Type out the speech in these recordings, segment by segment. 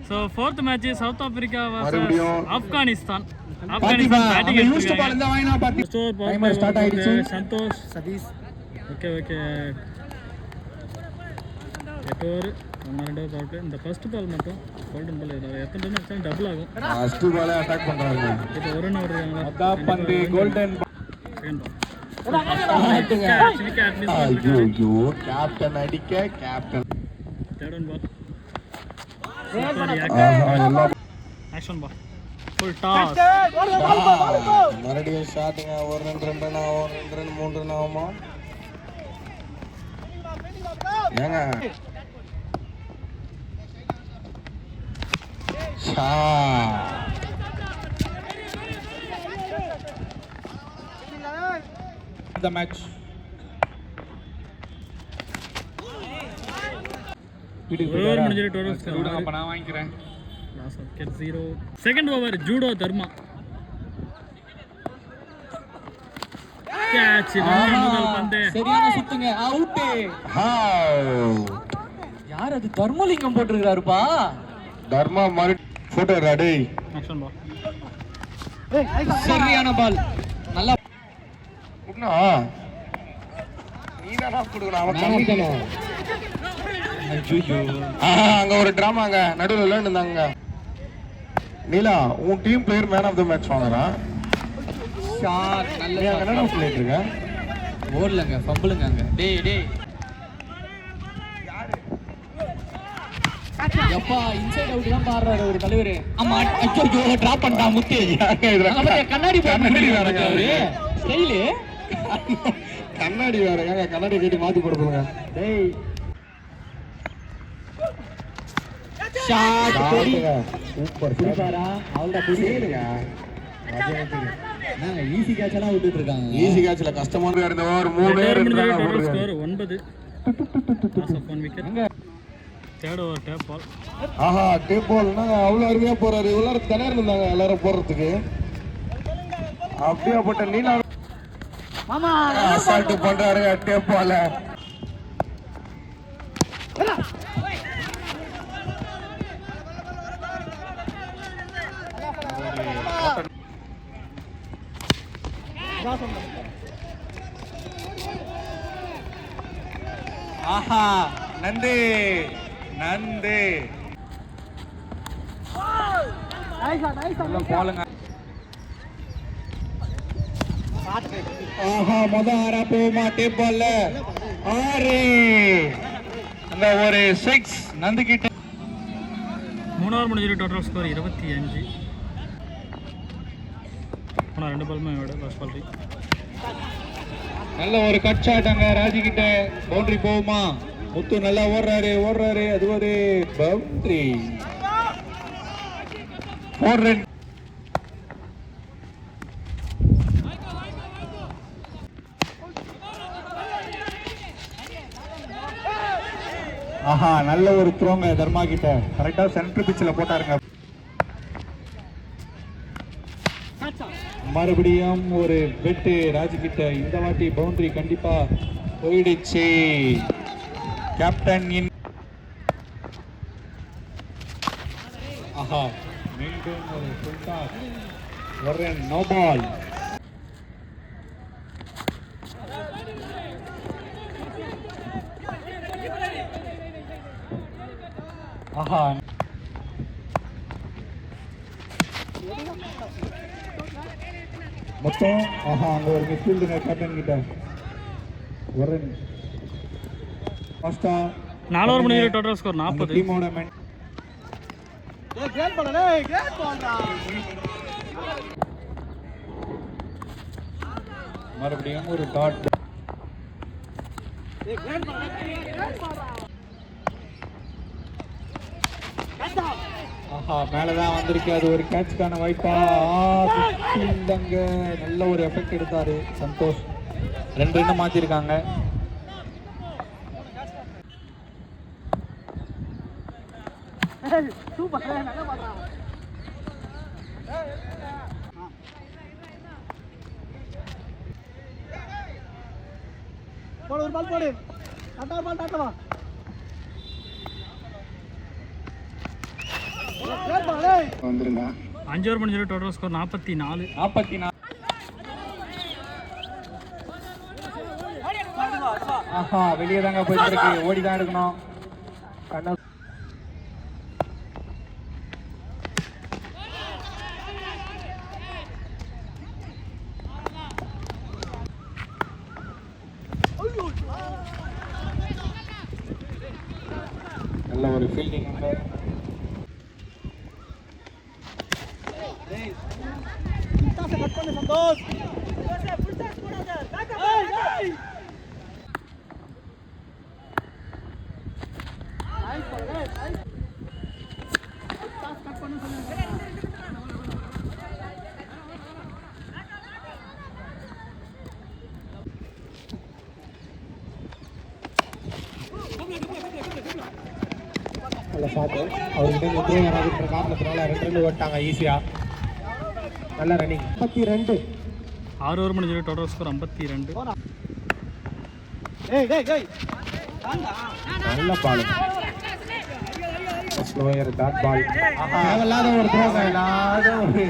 So fourth match is South Africa versus Afghanistan. batting used ball இந்த வாயினா பாத்தி timer start ஆயிடுச்சு. Santhosh Satish okay எட்டோர் ஒன்று power play. இந்த first ball மட்டும் கோல்டன் பால் எத்தனை ரன் அடிச்சாலும் டபுள் ஆகும். ஃபர்ஸ்ட் பால் அட்டாக் பண்றாங்க. இப்போ ஒரு ரன் வருதுங்களா? அதான் பந்து கோல்டன் செகண்ட் பால் ஐயோ கேப்டன் அடிக்க captain third one ball action ball full toss மறுபடியும் ஷாட்டுங்க. ஒரு ரன் 2 ரன் ஆகும், 2 ரன் 3 ரன் ஆகுமா ஏங்க? the match ஓவர் முடிஞ்சிரு. டோட்டல் ஸ்கோர் அப்ப நான் வாங்கிக்கிறேன். Loss wicket 0. செகண்ட் ஓவர் ஜூடோ தர்மா கேட்ச். முதல் பந்து சரியான சுத்துங்க, அவுட். யார் அது? தர்மலிங்கம் போட்டுருக்காருப்பா. தர்மா மறு போட்டோ ரெடி. ஆக்ஷன் பால் சரியான பால். நல்லா குட்னா நீதானா குடுறா அவன் கம்மிதானே. ஐயோ அங்க ஒரு டிராமாங்க நடுவுல விளையாண்டுந்தாங்க. நீலா உன் team player man of the match வாங்குறான். ஷாட் நல்ல நீ அங்க என்ன பிளேயர் இருக்க? ஓடலங்க, ஃபம்பிளுங்க அங்க. டேய் எப்பா இன்சைட் அவுட் தான் பாடுறாரு ஒரு தலைவர். ஆமா ஐயோ டிராப் பண்ணிட்டா முத்து. கண்ணாடி வேறங்க அவரு ஸ்டைலு. கண்ணாடி வேறங்க. கண்ணாடி கேட்டு மாத்தி போட போங்க. டேய் ஷாட் சூப்பர் சூப்பரா. அவளோட புடிங்க. நாங்க ஈஸி கேட்ச் எல்லாம் விட்டுட்டு இருக்காங்க. ஈஸி கேட்ச்ல கஷ்டமான இருந்த ஒரு 3 total score 9. Loss of 1 wicket. Third over tape ball. ஆஹா டேப் பால்னா அவ்வளவு அருமையா போறாரு. எல்லாரும் திணற இருந்தாங்க எல்லாரும் போறதுக்கு. அப்படியே போட்ட நீலா மாமா அசால்ட் பண்றாரு டேப் பால. ஆஹா நந்து போலுங்க. ஆஹா ஆறா போகுமா டேப் பால்ல 6. அந்த ஒரு 6 நந்து கிட்ட. 3 ஓவர் முடிஞ்சிரு. Total score 25. ஆனால் 2 பாலுமே லாஸ்ட் பால். நல்ல ஒரு கட் ஷாட் அங்க ராஜி கிட்ட. பவுண்டரி போகுமா? முத்து நல்லா ஓடுறாரு. அது ஒரு பவுண்டரி. 4 ரன். ஆஹா நல்ல ஒரு த்ரோங்க தர்மா கிட்ட. கரெக்டா சென்டர் பிட்ச்ல போட்டாருங்க. மறுபடியும் ஒரு வெட்டு ராஜு கிட்ட. இந்த வாட்டி பவுண்டரி கண்டிப்பா போயிடுச்சு. கேப்டன் இன். ஆஹா மீண்டும் ஒரு ஃபுல் டாஸ். ஒரு நோ பால். ஆஹா மொத்தம் அங்க ஒரு மிஸ்ஃபீல்டுங்க கேப்டன் கிட்ட. ஒரு ஃபர்ஸ்டா 4 ஓவர் முடிஞ்சிரு. Total score 40. டீமோட மென் கிரேட் பால்டா. மறுபடியும் ஒரு டாட். ஆஹா மேலதான் வந்திருக்கு. அது ஒரு கேட்ச்க்கான வாய்ப்பா? இல்லங்க நல்ல ஒரு எஃபெக்ட் எடுத்தாரு சந்தோஷ். 2 ரன் மாத்திருக்காங்க. சூப்பர் நல்லா பாடுறா. போடு ஒரு பால் போடு. டாட்டா பால் டாட்டா வா. வந்துருங்க. 5 ஓவர் முடிஞ்சு டோட்டல் ஸ்கோர் 44. 44. ஆஹா, வெளியே தாங்க போயிட்டு இருக்கு. ஓடி தான் எடுக்கணும். கண்ணா நல்ல ஒரு ஃபீல்டிங். நல்ல ஷாட்டு. அவர்கிட்ட நிற்கவே வராதுன்ற காரணத்தினால 2 ரன் ஓட்டாங்க ஈஸியாக. நல்ல ரன்னிங். 52. 6 ஓவர் முடிஞ்சு டோட்டல் ஸ்கோர் 52. நல்ல பால். Slower dot ball. தேவையில்லாத ஒரு த்ரோங்க. இல்லாத ஒரு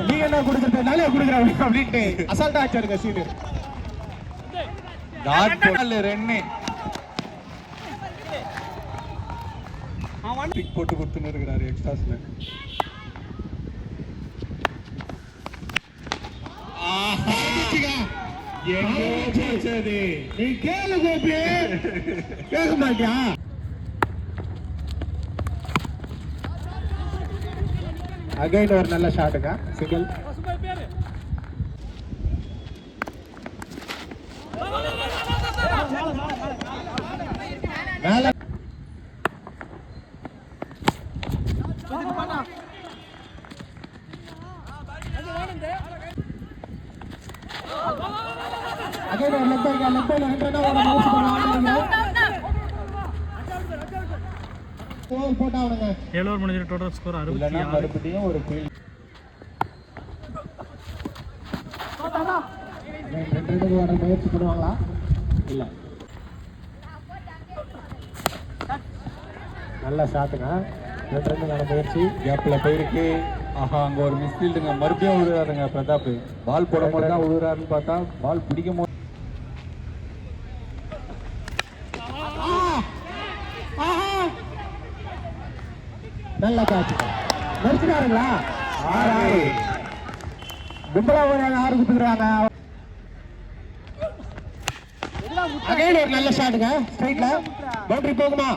நீங்க என்ன கொடுக்குறதுனால கொடுக்குறாங்க அப்படின்ட்டு அசால்ட்டா ஆச்சாருங்க சீனு. Dot ball run. பிக் போட்டு கொடுத்துன்னு இருக்கிறாரு எக்ஸ்ட்ராஸ்ல. நீ கேளு கோபி, கேட்க மாட்டியா? அகைன் ஒரு நல்ல ஷாட்டுங்க. சிங்கிள். மேல அகைன் ஒரு லெக் பால். லெக் பால் 2 ரன் ஓட முயற்சி பண்ணுவாங்க. போட்டா அவனுங்க. 7 ஓவர் முடிஞ்சு டோட்டல் ஸ்கோர் 66. மறுபடியும் ஒரு ஃபீல்ட். 2 ரன் ஓட முயற்சி பண்ணுவாங்களா? இல்ல. நல்ல ஷாட்டுங்க. 2 ரன் ஓட முயற்சி. கேப்ல போயிருக்கு. ஆஹா, அங்க ஒரு மிஸ்ஃபீல்டுங்க. மறுபடியும் விழுறாருங்க பிரதாப். பால் போடும் போது தான் விழுறாருன்னு பார்த்தா பால் பிடிக்கும் போது நல்ல கேட்ச். முடிச்சுட்டாருங்களா? 6. கும்பலா ஒரு 6 குத்துக்கிறாங்க. அகைன் ஒரு நல்ல ஷாட்டுங்க. ஸ்ட்ரைட்ல பவுண்டரி போகுமா?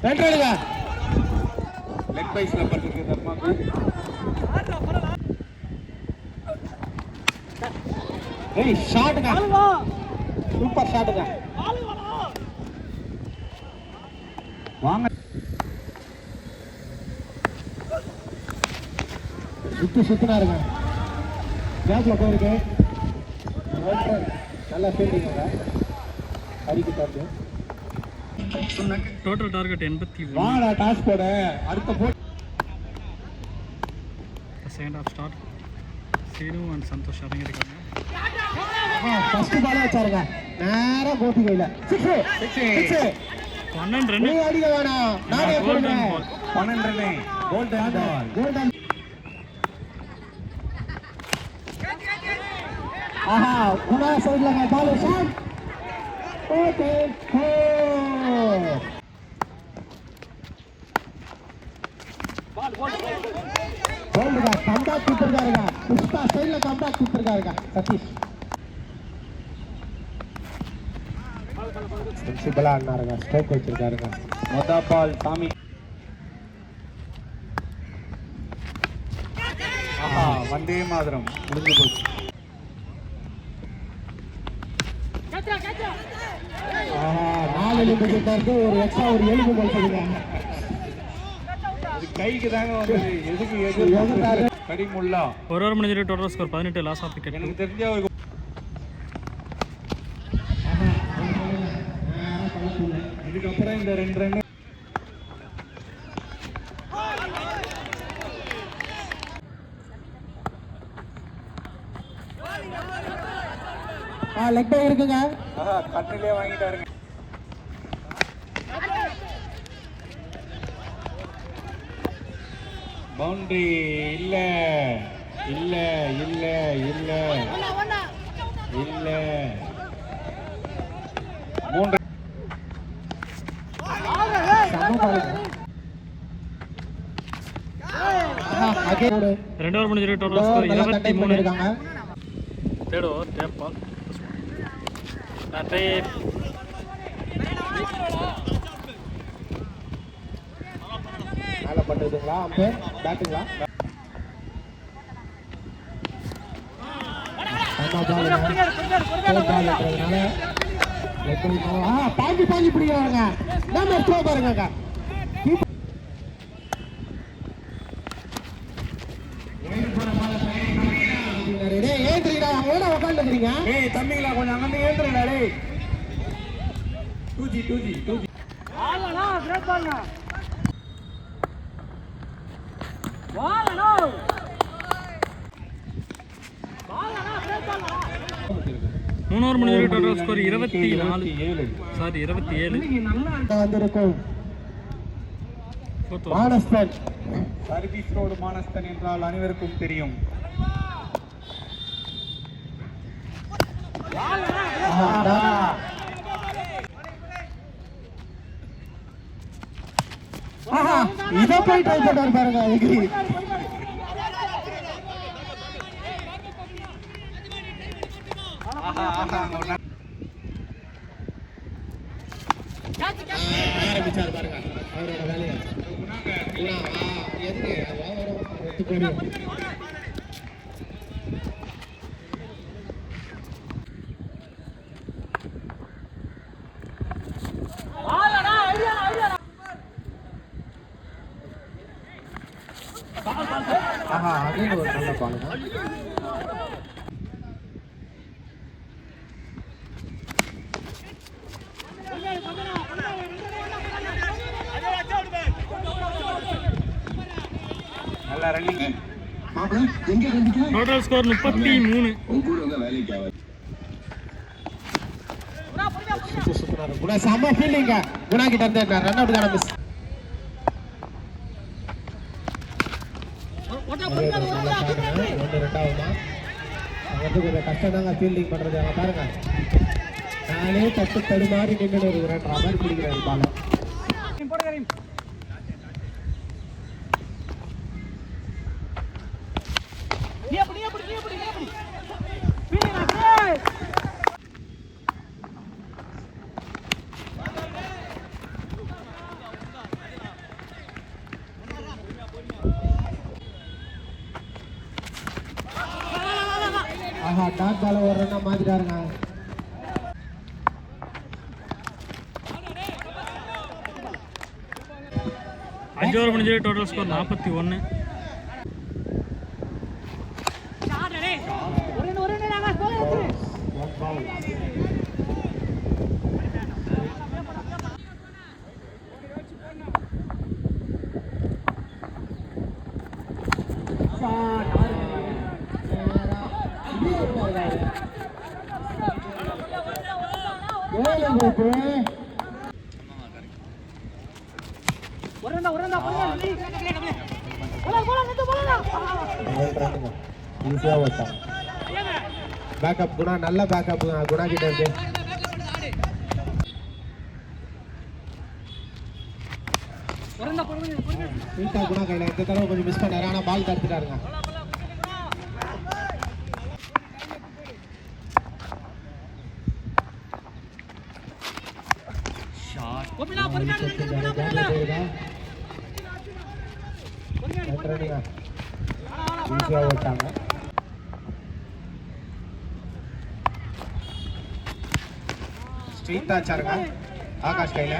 2 ரன்னுங்க. லெக் பைஸ்ல பட்டிருக்கு தர்மாக்கு. ஏய் ஷாட்டுங்க. சூப்பர் ஷாட்டுங்க. வாங்க. சுத்தினாருங்க. கேப்ல போயிருக்கு. நல்ல ஃபீல்டிங்க. ஹரிக்கு தாக்கு. Total target 81. வாடா டாஸ் போட. அடுத்த போட். Second half start. Seenu and Santhosh இறங்கியிருக்காங்க. ஃபர்ஸ்ட் பால் வச்சாருங்க. நேரா கோபி கையில. 6. 12 ரன். அடிக்க வேணாம். நானே போடுறேன். 12 ரன். Golden ball. கோல்டன். ஆஹா, குணா சைடுல பால் ஷாட். ஓகே. போல்டுங்க. கம்பேக் கொடுத்துருக்காருங்க. புஷ்பா ஸ்டைல்ல கம்பேக் கொடுத்துருக்காருங்க சதீஷ். சென்சிபிளா ஆனாருங்க. ஸ்ட்ரோக் வச்சிருக்காருங்க. மொத பால் சாமி. ஆஹா, வந்தே மாதிரம் முடிஞ்சு போச்சு. ஆஹா, 4 எலும்பு கிட்ட ஒரு எக்ஸ்ட்ரா ஒரு எலும்பு போடுறீங்க. கைக்கு தாங்க வந்தது. எதுக்கு எதிர்த்தாரு கடிமுல்லா. 1 ஓவர் முடிஞ்சு total score 18. Loss of wicket. எனக்கு தெரிஞ்ச அவருக்கு இதுக்கப்புறம் இந்த 2 ரன் லெக் பை இருக்குங்க. கண்ணிலே வாங்கிட்டாருங்க. பவுண்டரி இல்ல இல்ல இல்ல இல்ல இல்ல 3 2 ஓவர் முடிஞ்சிருக்கு. Total score 23. Third over tape ball. மேல பண்றதுங்களா அம்பையர் பேட்டுங்களா பாஞ்சி பாஞ்சி பிடிக்கிறாங்க நம்ம த்ரோ பாருங்க தம்பிங்களா கொஞ்சம் அங்கே ஏந்துறீங்களா டே 2G மூணு ஓவர் முடிஞ்சிருக்கு. Total score 27. சாரி 27. வந்திருக்கும் Fourth over. மானஸ்தன் சர்வீஸ் ரோடு மானஸ்தன் என்றால் அனைவருக்கும் தெரியும். இதை போய் ட்ரை பண்ணாரு பாருங்க. ஆரம்பிச்சாரு பாருங்க அவரோட வேலையை. அது ஒரு நல்ல பாலுங்க. நல்ல ரன்னிங். Total score 33. குணா செம்ம ஃபீல்டிங்க. குணா கிட்ட இருந்து ரன் அவுட் தான மிஸ். கொஞ்சம் கஷ்டம் தாங்க ஃபீல்டிங் பண்றது. அங்க பாருங்க நானே தட்டு தடுமாறி நின்று ஒரு மாதிரி பிடிக்கிறாரு பால. ஆஹா டாட் பால ஒரு ரன்னா மாத்திட்டாருங்க. அஞ்சு ஓவர் முடிஞ்சிருக்கு. Total score 41. பேக்கப் குணா நல்ல பேக்கப் குணா கிட்ட இருக்கு. குணா கையில இந்த தடவை கொஞ்சம் மிஸ் பண்ணாரு. ஆனா பால் தடுத்துட்டாருங்க. ஓட்டாங்க. ஸ்ட்ரீட் ஆச்சாருங்க ஆகாஷ் கையில.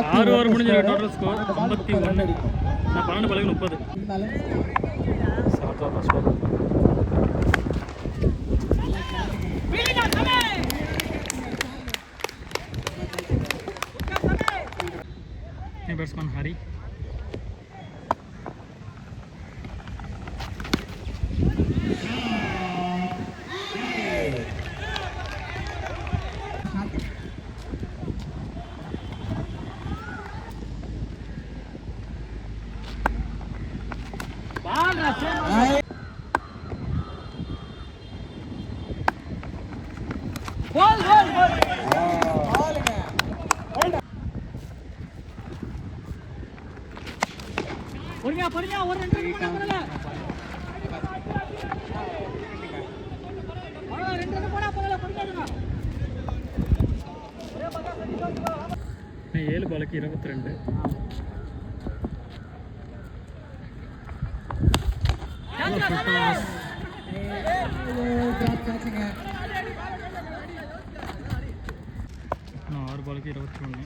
6 ஓவர் முடிஞ்சிருக்கு. Total score 51. 12 பாலுக்கு 30. பேட்ஸ்மேன் ஹரி. இன்னும் 7 பாலுக்கு 22. இன்னும் 6 பாலுக்கு 21.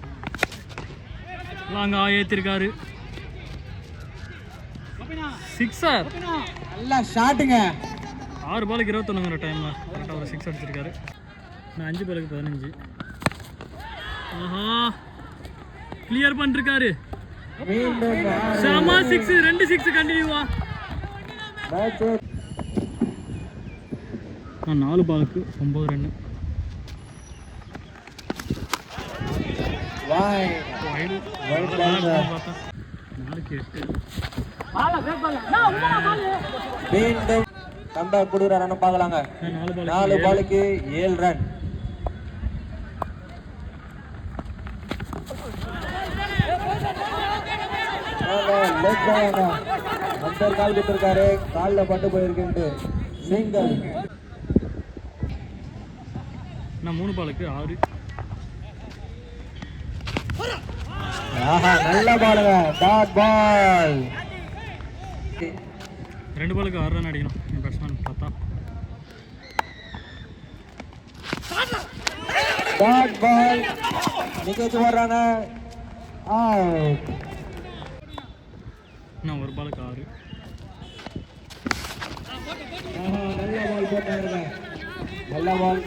லாங்கா ஏற்றிருக்காரு. சிக்ஸர். நல்லா ஷாட்டுங்க. 6 பாலுக்கு 21ங்கிற டைமில் கரெக்டாக ஒரு 6 அடிச்சிருக்காரு. நான் 5 பாலுக்கு 15. ஆஹா கிளியர் பண்ணிருக்காரு. செம 6, 2 6 கண்டினியூவா. நான் 4 பாலுக்கு 9 ரன். நாளைக்கு 8. மீண்டும் கம்பேக் கொடுக்குறாரு பார்க்கலாங்க. 4 பாலுக்கு 7 ரன். கால் கொடுத்துருக்காரு, காலில் பட்டு போயிருக்குன்ட்டு சிங்கிள். நான் 3 பாலுக்கு 6. ஆஹா நல்ல பாலுங்க, டாட் பால். 2 பாலுக்கு 6 ரன் அடிக்கணும் என் பேட்ஸ்மேன் பார்த்தா. டாட் பால் நிகழ்ச்சி வர்றாங்க. நான் 1 பாலுக்கு 6. நல்ல பால் போட்டாருங்க, நல்ல பால்.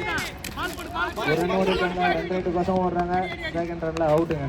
ஒரு ரன் ஓடிட்டாங்க, 2 ரன் ஓடுறாங்க. செகண்ட் ரன்ல அவுட்டுங்க.